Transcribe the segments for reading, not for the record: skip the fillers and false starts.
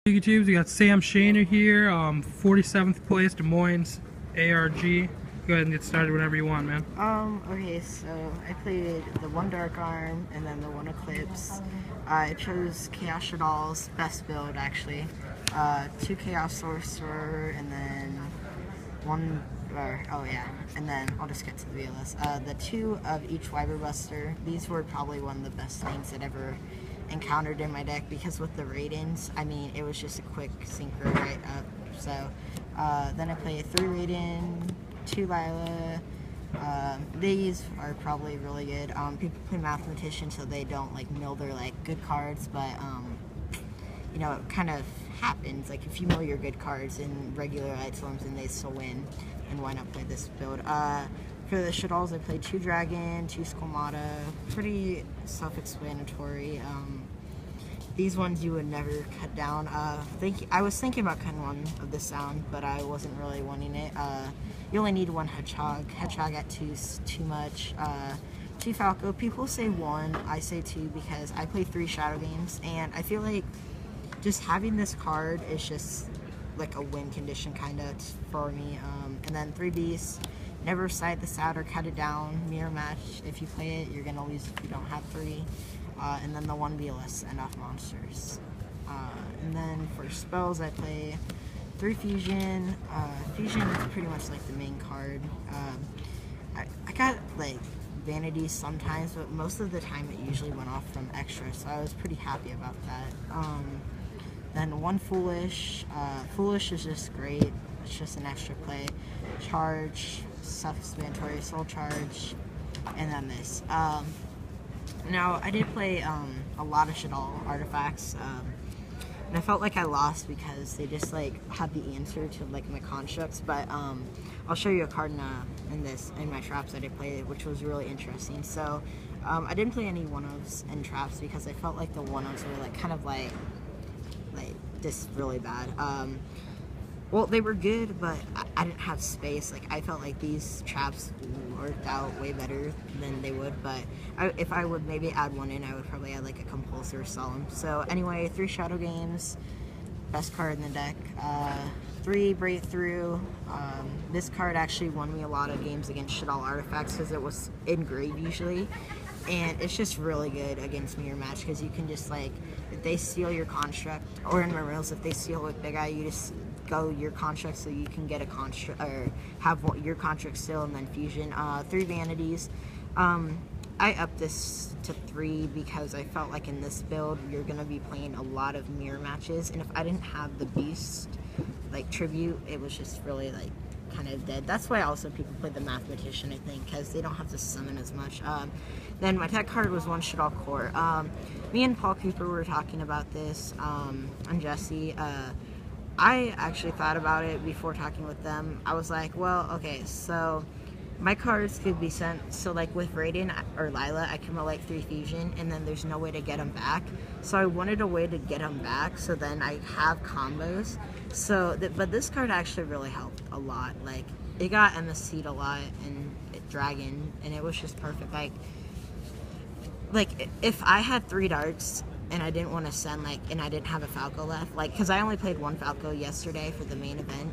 YouTubes, we got Sam Shaner here, 47th place, Des Moines, ARG. Go ahead and get started whenever you want, man. Okay, so I played the one Dark Arm and then the one Eclipse. I chose Chaos Shaddolls, best build actually. 2 Chaos Sorcerer and then and then I'll just get to the VLS. The 2 of each Wyver Buster. These were probably one of the best things that ever encountered in my deck, because with the Raidens, I mean, it was just a quick synchro right up. So then I play 3 Raiden, 2 Lila. These are probably really good. People play Mathematician so they don't like mill their like good cards, but you know, it kind of happens. Like if you mill your good cards in regular Light Storms and they still win, and why not play this build? For the Shaddolls, I played 2 Dragon, 2 Skolmata. Pretty self-explanatory. These ones you would never cut down. I was thinking about cutting one of the sound, but I wasn't really wanting it. You only need 1 Hedgehog. Hedgehog at 2 is too much. 2 Falco. People say 1, I say 2 because I play 3 Shadow games, and I feel like just having this card is just like a win condition kind of for me. And then 3 Beasts. Never side this out or cut it down. Mirror match. If you play it, you're gonna lose if you don't have 3. And then the 1 VLS end off monsters. And then for spells, I play 3 Fusion. Fusion is pretty much like the main card. I got like Vanity sometimes, but most of the time it usually went off from extra, so I was pretty happy about that. Then 1 Foolish. Foolish is just great. It's just an extra play. Charge, self-explanatory, Soul Charge, and then this. Now, I did play a lot of Shaddoll artifacts, and I felt like I lost because they just like had the answer to like my constructs. But I'll show you a card in my traps that I played, which was really interesting. So I didn't play any one-ofs in traps because I felt like the one-ofs were like kind of like just really bad. Well, they were good, but I didn't have space. Like, I felt like these traps worked out way better than they would, but if I would maybe add 1 in, I would probably add like a Compulsor or Solemn. So anyway, 3 Shadow games, best card in the deck. 3 Breakthrough. This card actually won me a lot of games against Shaddoll artifacts because it was in grade usually, and it's just really good against Mirror Match because you can just like, if they steal your construct, or in Marils, if they steal with Big Eye, you just go your construct so you can get a construct, or have your construct still, and then Fusion. 3 Vanities. I upped this to 3 because I felt like in this build you're gonna be playing a lot of mirror matches, and if I didn't have the Beast like tribute, it was just really like kind of dead. That's why also people play the Mathematician, I think, because they don't have to summon as much. Then my tech card was 1 Shaddoll Core. Me and Paul Cooper were talking about this, and Jesse. I actually thought about it before talking with them. I was like, well, okay, so my cards could be sent, so like with Raiden or Lila, I can roll like 3 Fusion, and then there's no way to get them back. So I wanted a way to get them back, so then I have combos. So, but this card actually really helped a lot. Like, it got MSC'd a lot, and Dragon, and it was just perfect. Like if I had 3 darts, and I didn't want to send, like, and I didn't have a Falco left, like, because I only played 1 Falco yesterday for the main event.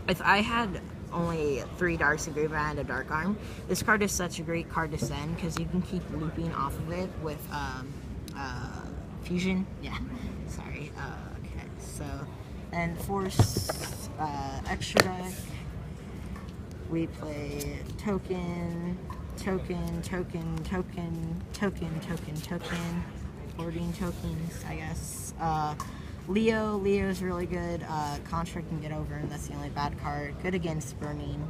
If I had only 3 darts in graveyard and a Dark Arm, this card is such a great card to send because you can keep looping off of it with Fusion. Yeah, sorry. Okay, so, and Force extra deck, we play Token, 14 tokens, I guess. Leo's really good. Construct can get over, and that's the only bad card. Good against Burning.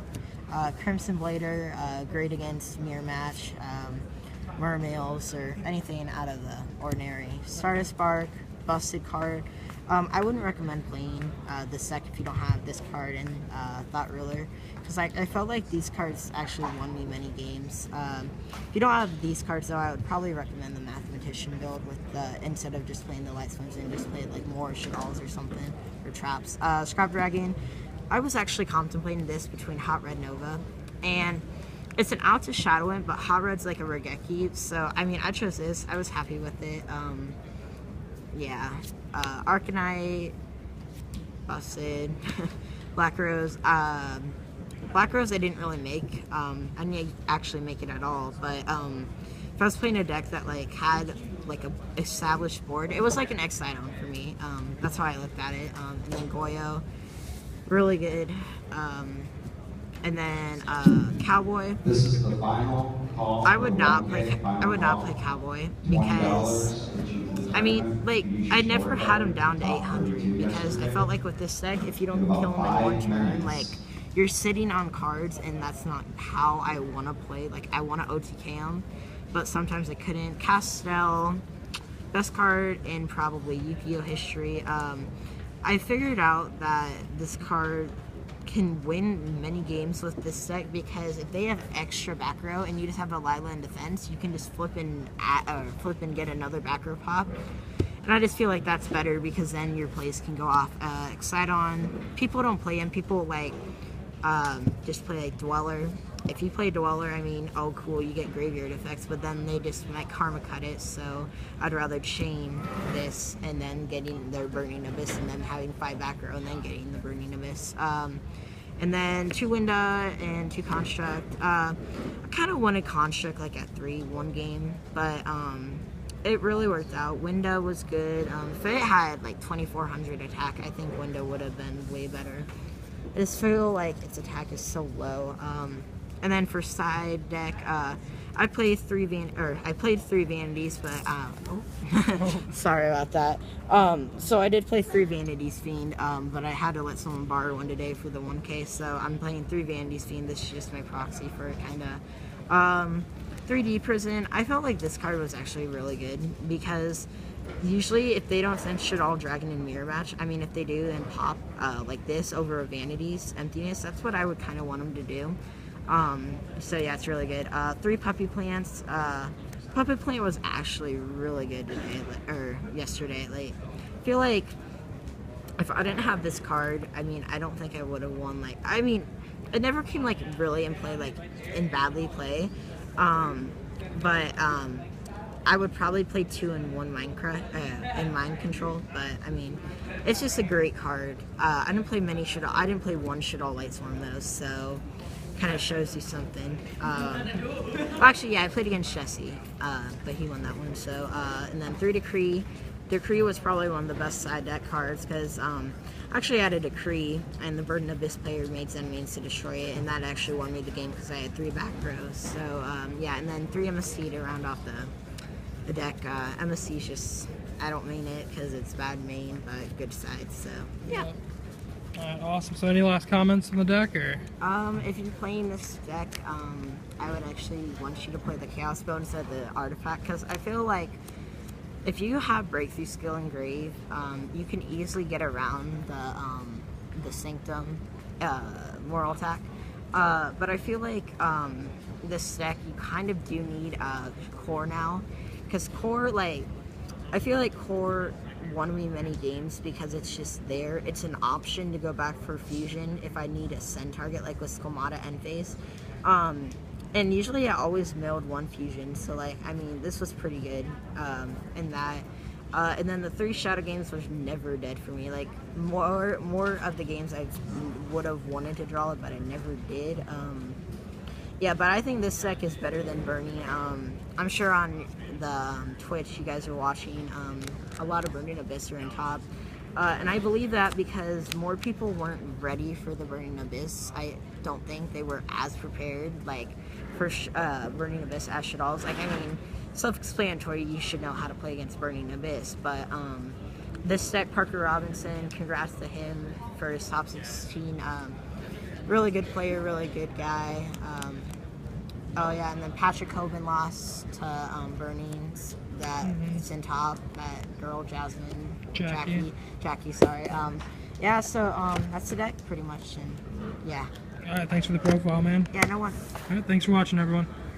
Crimson Blader, great against Mirror Match, Mermails, or anything out of the ordinary. Stardust Spark, busted card. I wouldn't recommend playing this deck if you don't have this card and Thought Ruler, because I felt like these cards actually won me many games. If you don't have these cards, though, I would probably recommend the Mathematician build with instead of just playing the Light Swims, and just play like more Shaddolls or something, or Traps. Scrap Dragon. I was actually contemplating this between Hot Red Nova, and it's an out to Shadow Imp, but Hot Red's like a Regeki, so I mean, I chose this. I was happy with it. Yeah. Arcanite, busted. Black Rose. Black Rose I didn't really make. I didn't actually make it at all, but if I was playing a deck that like had like a established board, it was like an Exciton for me. That's how I looked at it. And then Goyo, really good. And then Cowboy. This is the final call. I would not play Cowboy because I mean, like, I never had him down to 800 because I felt like with this deck, if you don't kill him in one turn, like, you're sitting on cards, and that's not how I want to play. Like, I want to OTK him, but sometimes I couldn't. Shaddoll, best card in probably Yu-Gi-Oh! History. I figured out that this card can win many games with this deck because if they have extra back row and you just have a Lila in defense, you can just flip and get another back row pop. And I just feel like that's better because then your plays can go off. Exciton, people don't play him. People like just play like Dweller. If you play Dweller, I mean, oh cool, you get graveyard effects, but then they just might karma cut it, so I'd rather chain this and then getting their Burning Abyss and then having 5 back row and then getting the Burning Abyss. And then 2 Winda and 2 Construct. I kind of wanted Construct like at 3 one game, but it really worked out. Winda was good. If it had like 2400 attack, I think Winda would have been way better. I just feel like its attack is so low. And then for side deck, I played 3 Vanities, but sorry about that. So I did play 3 Vanities Fiend, but I had to let someone borrow one today for the 1K, so I'm playing 3 Vanities Fiend. This is just my proxy for it, kinda. 3D Prison. I felt like this card was actually really good because usually if they don't send Shaddoll, Dragon, and Mirror Match, I mean if they do, then pop like this over a Vanities Emptiness. That's what I would kind of want them to do. So yeah, it's really good. 3 Puppy Plants. Puppy Plant was actually really good today, or yesterday. Like, I feel like if I didn't have this card, I mean, I don't think I would have won. Like, I mean, it never came like really in play, like in badly play. But I would probably play 2 in 1 in Mind Control. But I mean, it's just a great card. I didn't play many Shaddoll. I didn't play 1 Shaddoll Light Swarm though, so kind of shows you something. Actually, yeah, I played against Jesse, but he won that one. So, and then 3 Decree. Decree was probably one of the best side deck cards because actually I had a Decree and the Burden Abyss player made Zen Means to destroy it, and that actually won me the game because I had 3 back rows. So yeah, and then 3 MSC to round off the deck. MSC is just, I don't main it because it's bad main, but good side. So yeah. Alright, awesome. So any last comments on the deck, or? If you're playing this deck, I would actually want you to play the Chaos Build instead of the Artifact, because I feel like if you have Breakthrough Skill Engrave, you can easily get around the Sanctum Moral Attack. But I feel like this deck, you kind of do need Core now, because Core, like, I feel like Core won me many games because it's just there. It's an option to go back for Fusion if I need a send target, like with Skomata End Phase. And usually I always milled 1 Fusion, so like, I mean, this was pretty good in that. And then the 3 Shadow games was never dead for me. Like, more of the games I would have wanted to draw it, but I never did. Yeah, but I think this deck is better than Burning. I'm sure on the Twitch you guys are watching, a lot of Burning Abyss are in top. And I believe that because more people weren't ready for the Burning Abyss. I don't think they were as prepared, like, for Burning Abyss as Shaddolls. Like, I mean, self-explanatory, you should know how to play against Burning Abyss, but this deck, Parker Robinson, congrats to him for his top 16. Really good player, really good guy. Oh yeah, and then Patrick Hoban lost to Burnings. That's in top. That girl Jasmine, Jackie. Sorry. Yeah. So that's the deck pretty much, and yeah. All right. Thanks for the profile, man. Yeah. No one. All right. Thanks for watching, everyone.